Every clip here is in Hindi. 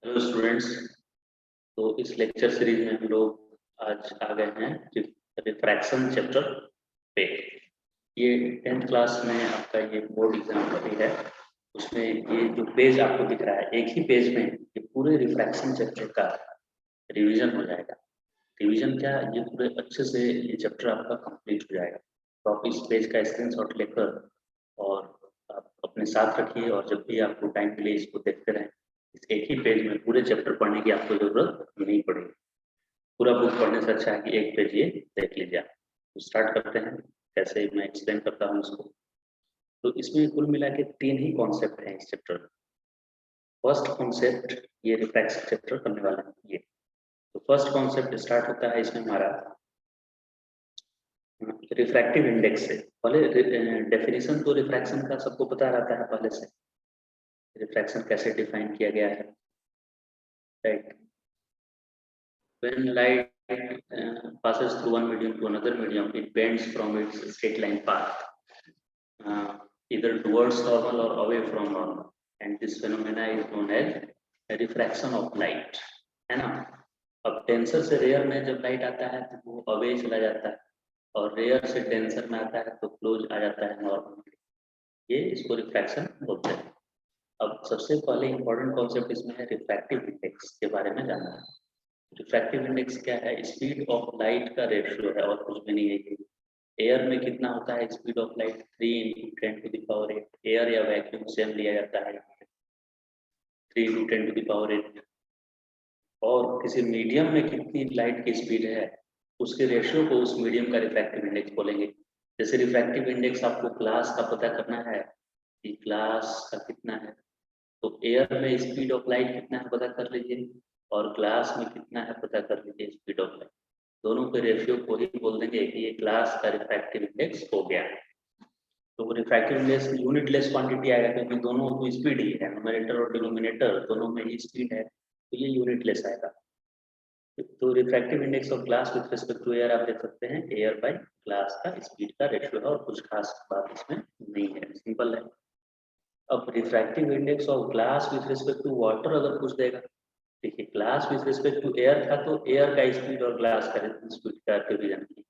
Hello students. तो इस लेक्चर सीरीज में हम लोग आज आ गए हैं रिफ्रैक्शन चैप्टर पे। ये 10th क्लास में आपका ये बोर्ड एग्जाम का भी है। उसमें ये जो पेज आपको दिख रहा है, एक ही पेज में ये पूरे रिफ्रैक्शन चैप्टर का रिवीजन हो जाएगा। रिवीजन क्या, ये पूरे अच्छे से ये चैप्टर आपका कंप्लीट हो जाएगा। तो आप इस पेज का स्क्रीनशॉट लेकर और आप अपने साथ रखिए, और जब भी आपको टाइम मिले इसको देखते रहें। इस एक ही पेज में पूरे चैप्टर पढ़ने की आपको जरूरत नहीं पड़ेगी। पूरा बुक पढ़ने से अच्छा है कि एक पेज ये देख लीजिए आप। तो स्टार्ट करते हैं, कैसे मैं एक्सप्लेन करता हूँ इसको। तो इसमें कुल मिला के 3 ही कॉन्सेप्ट हैं इस चैप्टर में। फर्स्ट कॉन्सेप्ट ये रिफ्रैक्शन चैप्टर करने वाला है ये। तो फर्स्ट कॉन्सेप्ट स्टार्ट होता है इसमें हमारा रिफ्रैक्टिव इंडेक्स से। पहले डेफिनेशन तो रिफ्रैक्शन का सबको पता रहता है पहले से, रिफ्रैक्शन कैसे डिफाइन किया गया है, right. When light passes through one medium to another medium, it bends from its straight line path, either towards normal or away from normal, and this phenomena is known as refraction of light, है ना। अब डेंसर से रेयर में जब लाइट आता है तो वो अवे चला जाता है, और रेयर से डेंसर में आता है तो क्लोज आ जाता है नॉर्मल। ये इसको रिफ्रैक्शन बोलते हैं। अब सबसे पहले इंपॉर्टेंट कॉन्सेप्ट इसमें है रिफ्रैक्टिव इंडेक्स के बारे में जानना है। रिफ्रैक्टिव इंडेक्स क्या है? स्पीड ऑफ लाइट का रेशियो है और कुछ भी नहीं है। एयर में कितना होता है स्पीड ऑफ लाइट? 3 × 10⁸। एयर या वैक्यूम सेम लिया जाता है, 3 × 10⁸। और किसी मीडियम में कितनी लाइट की स्पीड है उसके रेशियो को उस मीडियम का रिफ्रैक्टिव इंडेक्स बोलेंगे। जैसे रिफ्रैक्टिव इंडेक्स आपको ग्लास का पता करना है कि ग्लास का कितना है, तो एयर में स्पीड ऑफ लाइट कितना है पता कर लीजिए, और ग्लास में कितना है पता कर लीजिए स्पीड ऑफ लाइट। दोनों के रेशियो को ही बोल देंगे कि ये ग्लास का रिफ्रैक्टिव इंडेक्स हो गया। तो रिफ्रैक्टिव इंडेक्स यूनिटलेस क्वांटिटी आएगा, क्योंकि दोनों की स्पीड ही है, न्यूमरेटर और डिनोमिनेटर दोनों में ही स्पीड है, तो ये यूनिटलेस आएगा। तो refractive index of glass with respect to air आप देख सकते हैं, एयर बाय ग्लास का स्पीड का रेशियो है, और कुछ खास बात इसमें नहीं है, सिंपल है। अब refractive index of glass with respect to water अगर पूछ देगा, देखिए glass with respect to air था तो एयर का स्पीड और ग्लास का स्पीड का डिवीजन की।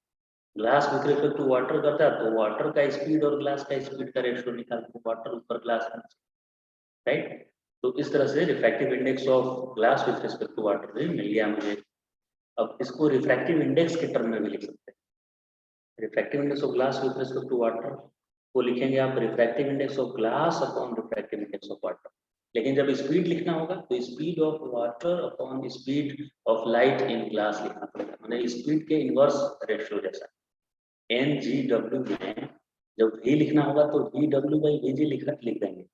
Glass with respect to water करता तो वाटर का स्पीड और ग्लास का स्पीड का रेशियो निकालते, वाटर ऊपर ग्लास नीचे, राइट। तो इस तरह से refractive index of glass with respect to water भी मिल गया मुझे। अब इसको रिफ्रैक्टिव इंडेक्स के टर्म में भी लिख सकते हैं। Refractive index of glass with respect to water को लिखेंगे आप refractive index of glass upon refractive index of water. लेकिन जब स्पीड लिखना होगा तो speed of water upon speed of light in glass लिखना पड़ेगा, मतलब स्पीड के इनवर्स रेशियो जैसा। NGW में जब V लिखना होगा तो VW/VG लिख देंगे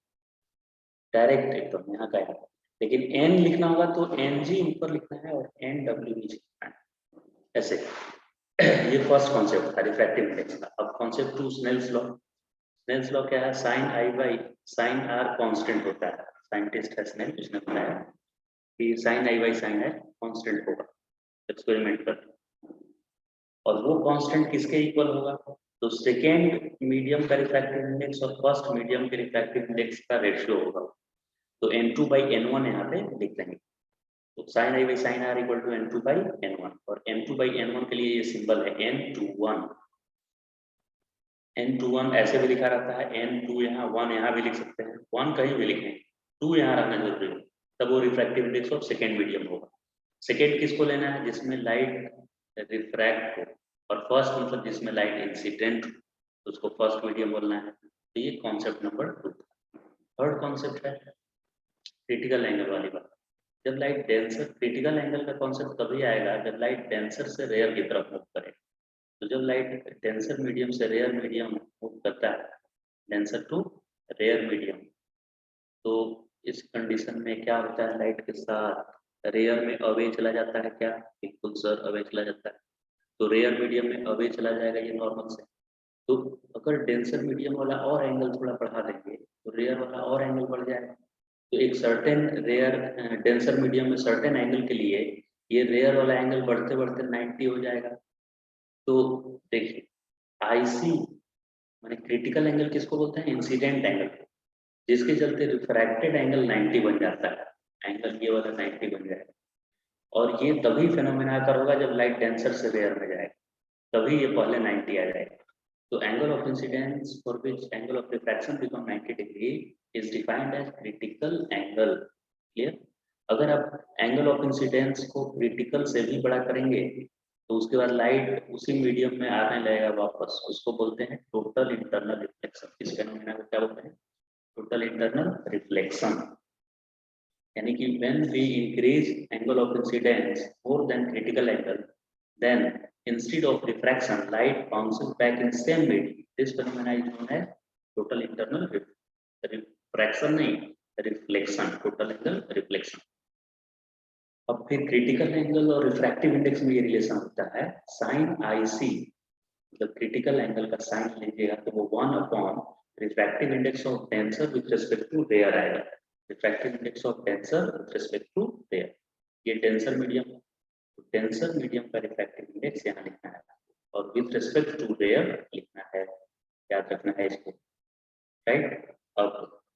डायरेक्ट एकदम यहाँ का है। लेकिन N लिखना होगा तो NG ऊपर लिखना है और NW नीचे लिखना है, ऐसे। ये फर्स्ट कॉन्सेप्ट था रिफ्रैक्टिव इंडेक्स का। अब concept 2 Snell's law. Snell's law क्या है? Sine I by sine r constant होता है। साइंटिस्ट है स्नेल, उसने बताया कि sine I by sine r constant होगा एक्सपेरिमेंट कर, और वो कांस्टेंट किसके इक्वल होगा? तो सेकेंड मीडियम का रिफ्रैक्टिव इंडेक्स और फर्स्ट मीडियम के रिफ्रैक्टिव इंडेक्स का रेशियो होगा। तो N2/N1 यहाँ पे लिख देंगे। तो sign I by sine r equal to N2/N1, और N2/N1 के लिए ये सिंबल है N21। N21 ऐसे भी लिखा रहता है, N2 यहाँ, 1 यहाँ भी लिख सकते हैं, 1 कहीं भी लिखें, 2 यहाँ रहना जरूरी है, तब वो refractive index of second medium होगा। सेकेंड किसको लेना है? जिसमें लाइट रिफ्रैक्ट हो, और फर्स्ट मतलब जिसमें लाइट इंसिडेंट हो, तो उसको फर्स्ट मीडियम बोलना है। तो ये कॉन्सेप्ट नंबर 2। थर्ड कॉन्सेप्ट है क्रिटिकल एंगल वाली बात। जब लाइट डेंसर, क्रिटिकल एंगल का कॉन्सेप्ट तभी आएगा जब लाइट डेंसर से रेयर की तरफ मूव करे। तो जब लाइट डेंसर मीडियम से रेयर मीडियम मूव करता है, डेंसर टू रेयर मीडियम, तो इस कंडीशन में क्या होता है? लाइट के साथ रेयर में अवे चला जाता है क्या? बिल्कुल सर, अवे चला जाता है। तो रेयर मीडियम में अवे चला जाएगा ये नॉर्मल से। तो अगर डेंसर मीडियम वाला और एंगल थोड़ा बढ़ा देंगे तो रेयर वाला और एंगल बढ़ जाएगा। तो एक सर्टेन रेयर डेंसर मीडियम में सर्टेन एंगल के लिए ये रेयर वाला एंगल बढ़ते बढ़ते 90 हो जाएगा। तो देखिए आईसी माने क्रिटिकल एंगल किसको बोलते हैं? इंसिडेंट एंगल, जिसके चलते रिफ्रैक्टेड एंगल 90 बन जाता है। एंगल ये वाला 90 बन जाएगा। और ये तभी फेनोमेना अकर होगा जब लाइट डेंसर से रेयर में जाएगा, तभी ये पहले 90 आ जाएगा। तो angle of incidence for which angle of refraction become 90 degree is defined as critical angle. Clear? अगर आप एंगल ऑफ इंसिडेंस को क्रिटिकल से भी बड़ा करेंगे तो उसके बाद लाइट उसी मीडियम में आने लगेगा वापस, उसको बोलते हैं टोटल इंटरनल रिफ्लेक्शन। इस फेनोमेना को क्या बोलते हैं? Total internal reflection. यानी कि when we increase angle of incidence more than critical angle, then instead of refraction, light bounces back in same medium. This phenomena is known as total internal refraction नहीं, reflection, total angle reflection. अब फिर क्रिटिकल एंगल और रिफ्रैक्टिव इंडेक्स में ये रिलेशन होता है साइन आई सी, मतलब क्रिटिकल एंगल का साइन लीजिएगा तो वो 1 refractive index of denser with respect to rare आएगा। Refractive index of denser with respect to rare, ये टेंसर मीडियम, तो टेंसर मीडियम का रिफ्रैक्टिव इंडेक्स यहाँ लिखना है और विद रिस्पेक्ट टू रेयर लिखना है, याद रखना है इसको, राइट। अब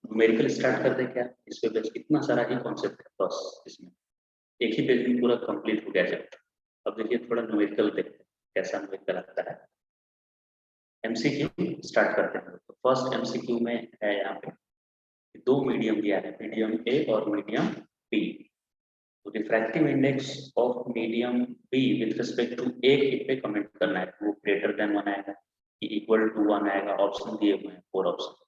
न्यूमेरिकल स्टार्ट कर दे क्या, इस पे बस इतना सारा ही कॉन्सेप्ट है, बस इसमें एक ही पेज में पूरा कंप्लीट हो गया चैप्टर। अब देखिए थोड़ा न्यूमेरिकल देखते हैं कैसा न्यूमेरिकल आता है। एमसीक्यू स्टार्ट करते हैं। तो फर्स्ट एमसीक्यू में है यहाँ पे दो मीडियम दिया है, मीडियम ए और मीडियम बी। तो refractive index of medium B with respect to A पे कमेंट करना है, वो ग्रेटर देन 1 आएगा कि इक्वल टू 1 आएगा, ऑप्शन दिए हुए हैं 4 ऑप्शन।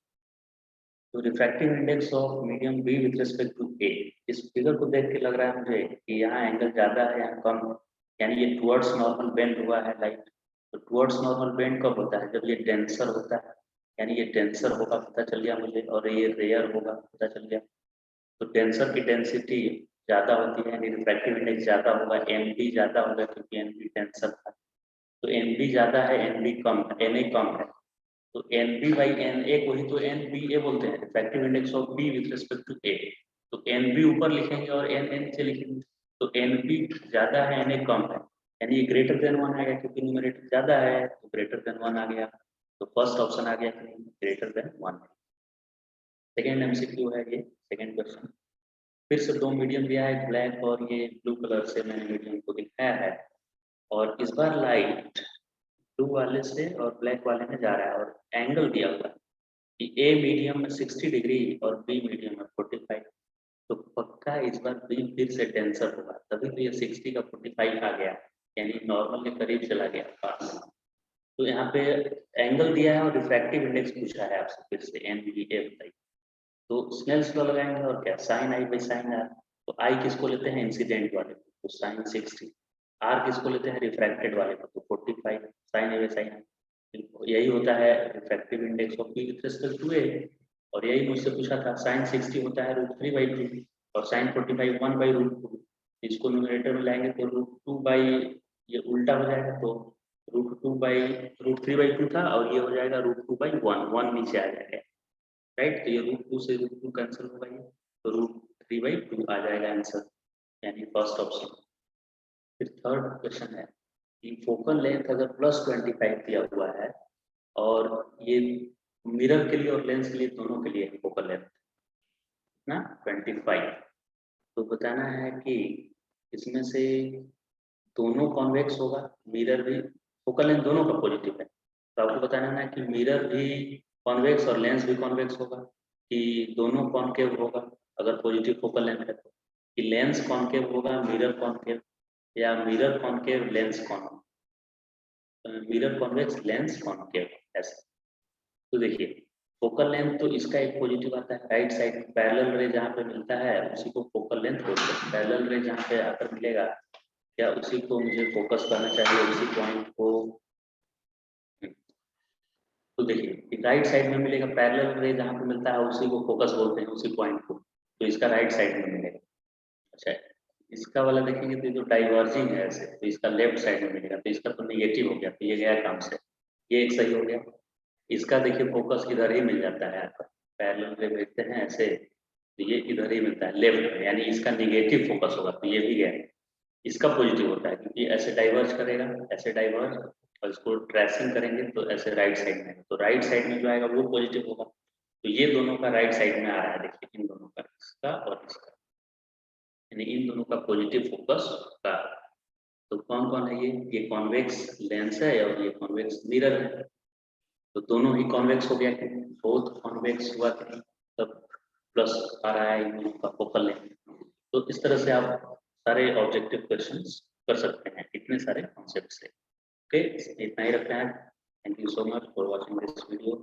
तो refractive index of medium B with respect to A, इस फिगर को देख के लग रहा है मुझे कि यहाँ एंगल ज्यादा है यहाँ कम है, यानी ये टुवर्ड्स नॉर्मल बेंड हुआ है लाइट। तो टुवर्ड्स नॉर्मल बेंड कब होता है? जब ये डेंसर होता है, यानी ये डेंसर होगा पता चल गया मुझे, और ये रेयर होगा पता चल गया। तो डेंसर की डेंसिटी ज्यादा होती है यानी रिफ्रैक्टिव इंडेक्स ज्यादा होगा, एन बी ज्यादा होगा क्योंकि एन बी डेंसर था। तो एन बी ज्यादा है, एन बी कम है, एन ए कम है, तो N B by N A को ही तो एन बी ए बोलते हैं, refractive index of B with respect to A. तो एन बी ऊपर लिखेंगे और एन एन नीचे लिखेंगे, तो एन बी ज्यादा है, एन ए कम है, यानी ये ग्रेटर देन 1 आएगा क्योंकि न्यूमरेटर ज्यादा है तो ग्रेटर देन 1 आ गया। तो फर्स्ट ऑप्शन आ गया ग्रेटर देन 1। सेकेंड एमसीक्यू है ये, सेकेंड क्वेश्चन। फिर से दो मीडियम दिया है, ब्लैक और ये ब्लू कलर से मैंने मीडियम को दिखाया है, और इस बार लाइट ब्लू वाले से और ब्लैक वाले में जा रहा है और एंगल दिया हुआ है कि ए मीडियम में 60 डिग्री और बी मीडियम में 45। तो पक्का इस बार बी फिर से टेंसर होगा, तभी तो ये 60 का 45 आ गया, यानी नॉर्मल के करीब चला गया पास। तो यहाँ पे एंगल दिया है और रिफ्रैक्टिव इंडेक्स पूछा है आपसे, फिर से एन बी ए बताइए। तो स्नेल्स लॉ लगाएंगे और क्या, sine I by sine r. तो आई किसको लेते हैं? इंसिडेंट वाले को, तो साइन 60। आर किसको लेते हैं? रिफ्रैक्टेड वाले को, तो 45 sine I by sine R. यही होता है refractive index of B with respect to A, और यही मुझसे पूछा था, साइन 60 होता है √3/2 और साइन 45 1/√2। इसको न्यूमरेटर में लाएंगे तो √2 बाई, ये उल्टा हो जाएगा, तो √3/2 था और ये हो जाएगा √2/1, 1 नीचे आ जाएगा, राइट। तो ये √2 से √2 कैंसिल होगा, ये तो √3/2 आ जाएगा आंसर, यानी फर्स्ट ऑप्शन। फिर थर्ड क्वेश्चन है कि फोकल लेंथ अगर +25 दिया हुआ है और ये मिरर के लिए और लेंस के लिए दोनों के लिए फोकल लेंथ ना 25, तो बताना है कि इसमें से दोनों कॉन्वेक्स होगा, मिरर भी, फोकल लेंथ दोनों का पॉजिटिव है, तो आपको बताना है कि मिरर भी कॉन्वेक्स और लेंस भी कॉन्वेक्स होगा, कि दोनों कॉन्केव होगा अगर पॉजिटिव फोकल लेंथ है तो, कि लेंस कॉन्केव होगा मिरर कॉन्केव, या mirror concave lens concave, mirror convex lens concave ऐसा। तो देखिए फोकल लेंथ तो इसका एक पॉजिटिव आता है, राइट साइड में पैरेलल रे जहाँ पे मिलता है उसी को फोकल लेंथ बोलते हैं। पैरेलल रे जहाँ पे आकर मिलेगा क्या उसी को मुझे फोकस करना चाहिए, उसी पॉइंट को। तो देखिए राइट साइड में मिलेगा, पैरेलल रे जहाँ पे मिलता है उसी को फोकस बोलते हैं, उसी पॉइंट को, तो इसका राइट साइड में मिलेगा। अच्छा इसका वाला देखेंगे तो जो डाइवर्जिंग है ऐसे, तो इसका लेफ्ट साइड में मिलेगा, तो इसका तो नेगेटिव हो गया, तो ये गया काम से, ये एक सही हो गया। इसका देखिए फोकस इधर ही मिल जाता है आपका, पैरेलल रे भेजते हैं ऐसे, तो ये इधर ही मिलता है लेफ्ट में, यानी इसका निगेटिव फोकस होगा, तो ये भी गया। इसका पॉजिटिव होता है क्योंकि ऐसे डाइवर्ज करेगा, ऐसे डाइवर्ज, और इसको ट्रेसिंग करेंगे तो ऐसे राइट साइड में, तो राइट साइड में जो आएगा वो पॉजिटिव होगा। तो ये दोनों का राइट साइड में आ रहा है, देखिए इन दोनों का, इसका और इसका। यानी इन दोनों का पॉजिटिव फोकस का। तो कौन कौन है ये कॉन्वेक्स लेंस है और ये कॉन्वेक्स मिरर है। तो दोनों ही कॉन्वेक्स हो गया कि बोथ कॉन्वेक्स हुआ कि तब प्लस आ रहा है इन दोनों का फोकल लेंथ। तो इस तरह से आप सारे ऑब्जेक्टिव क्वेश्चंस कर सकते हैं, इतने सारे कॉन्सेप्ट से। ओके, इतना ही रखना है। Thank you so much for watching this video.